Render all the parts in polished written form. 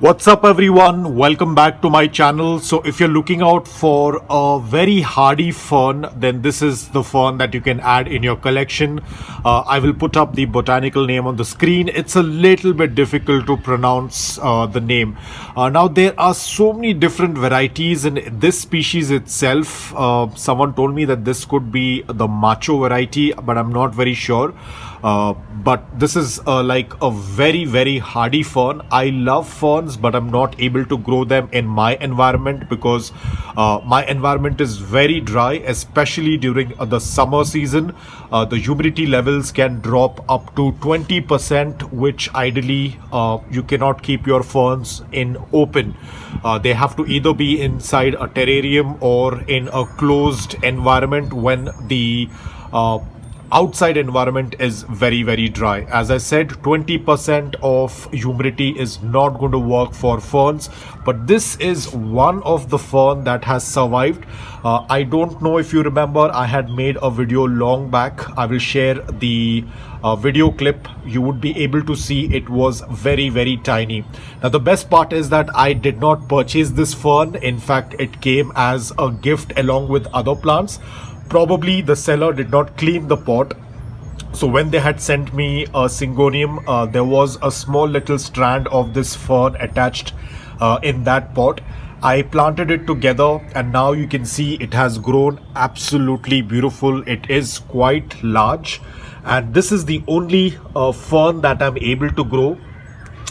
What's up everyone, welcome back to my channel. So if you're looking out for a very hardy fern, then this is the fern that you can add in your collection. I will put up the botanical name on the screen. It's a little bit difficult to pronounce the name. Now there are so many different varieties in this species itself. Someone told me that this could be the macho variety, but I'm not very sure. But this is like a very hardy fern. I love ferns, but I'm not able to grow them in my environment because my environment is very dry, especially during the summer season. The humidity levels can drop up to 20%, which ideally you cannot keep your ferns in open. They have to either be inside a terrarium or in a closed environment when the outside environment is very dry. As I said, 20% of humidity is not going to work for ferns, but this is one of the fern that has survived. I don't know if you remember, I had made a video long back. I will share the video clip. You would be able to see it was very tiny. Now the best part is that I did not purchase this fern. In fact, it came as a gift along with other plants. Probably the seller did not clean the pot. So when they had sent me a syngonium, there was a small little strand of this fern attached in that pot. I planted it together and now you can see it has grown absolutely beautiful. It is quite large and this is the only fern that I'm able to grow.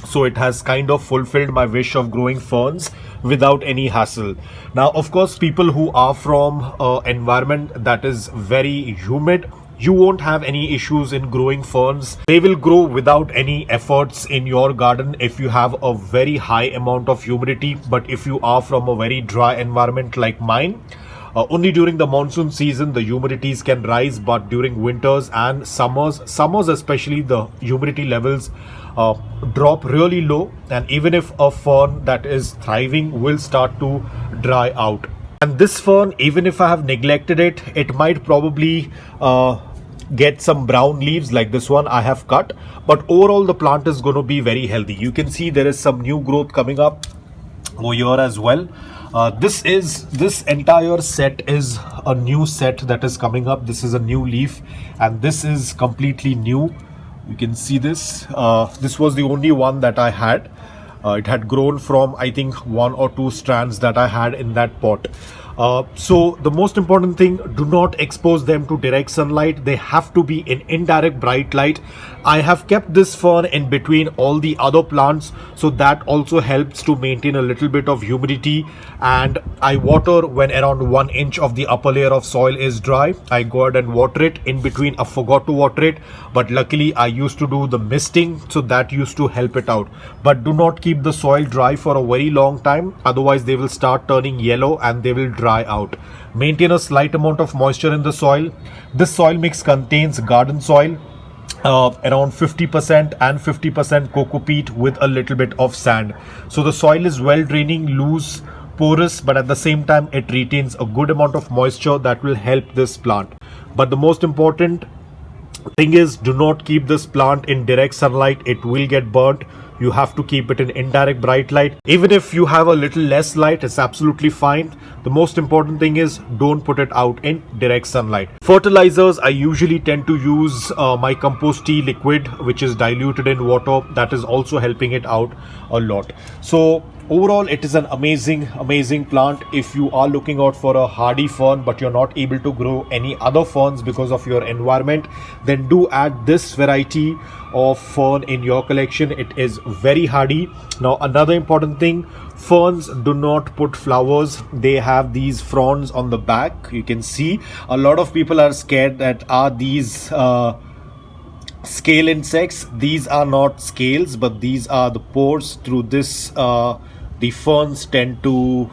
So it has kind of fulfilled my wish of growing ferns without any hassle. Now, of course, people who are from an environment that is very humid, you won't have any issues in growing ferns. They will grow without any efforts in your garden if you have a very high amount of humidity. But if you are from a very dry environment like mine, only during the monsoon season the humidities can rise, but during winters and summers especially, the humidity levels drop really low, and even if a fern that is thriving will start to dry out. And this fern, even if I have neglected it, it might probably get some brown leaves like this one I have cut, but overall the plant is going to be very healthy. You can see there is some new growth coming up over here as well. This entire set is a new set that is coming up. This is a new leaf and this is completely new. You can see this. This was the only one that I had. It had grown from, I think, 1 or 2 strands that I had in that pot. So the most important thing, do not expose them to direct sunlight. They have to be in indirect bright light. I have kept this fern in between all the other plants, so that also helps to maintain a little bit of humidity. And I water when around 1 inch of the upper layer of soil is dry. I go ahead and water it. In between I forgot to water it, but luckily I used to do the misting, so that used to help it out. But do not keep the soil dry for a very long time, otherwise they will start turning yellow and they will dry out. Maintain a slight amount of moisture in the soil. This soil mix contains garden soil, around 50% and 50% coco peat with a little bit of sand. So the soil is well draining, loose, porous, but at the same time it retains a good amount of moisture that will help this plant. But the most important thing is, do not keep this plant in direct sunlight. It will get burnt. You have to keep it in indirect bright light. Even if you have a little less light, it's absolutely fine. The most important thing is, don't put it out in direct sunlight. Fertilizers, I usually tend to use my compost tea liquid, which is diluted in water. That is also helping it out a lot. So overall, it is an amazing plant. If you are looking out for a hardy fern but you're not able to grow any other ferns because of your environment, then do add this variety of fern in your collection. It is very hardy. Now another important thing, ferns do not put flowers. They have these fronds on the back. You can see a lot of people are scared that are these scale insects. These are not scales, but these are the pores. Through this the ferns tend to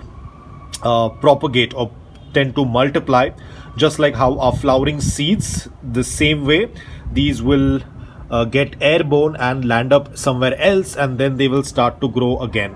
propagate or tend to multiply, just like how our flowering seeds. The same way, these will get airborne and land up somewhere else, and then they will start to grow again.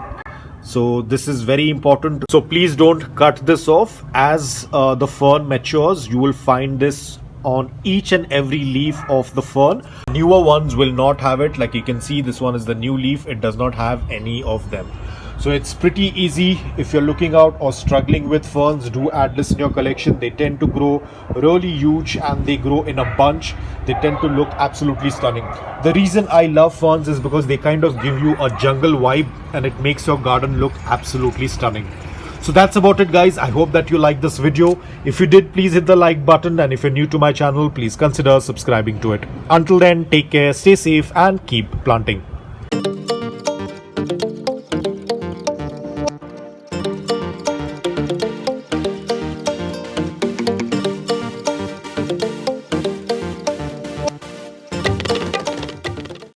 So this is very important. So please don't cut this off. As the fern matures, you will find this on each and every leaf of the fern. Newer ones will not have it. Like you can see, this one is the new leaf. It does not have any of them. So it's pretty easy. If you're looking out or struggling with ferns, do add this in your collection. They tend to grow really huge and they grow in a bunch. They tend to look absolutely stunning. The reason I love ferns is because they kind of give you a jungle vibe and it makes your garden look absolutely stunning. So that's about it, guys. I hope that you liked this video. If you did, please hit the like button, and if you're new to my channel, please consider subscribing to it. Until then, take care, stay safe, and keep planting.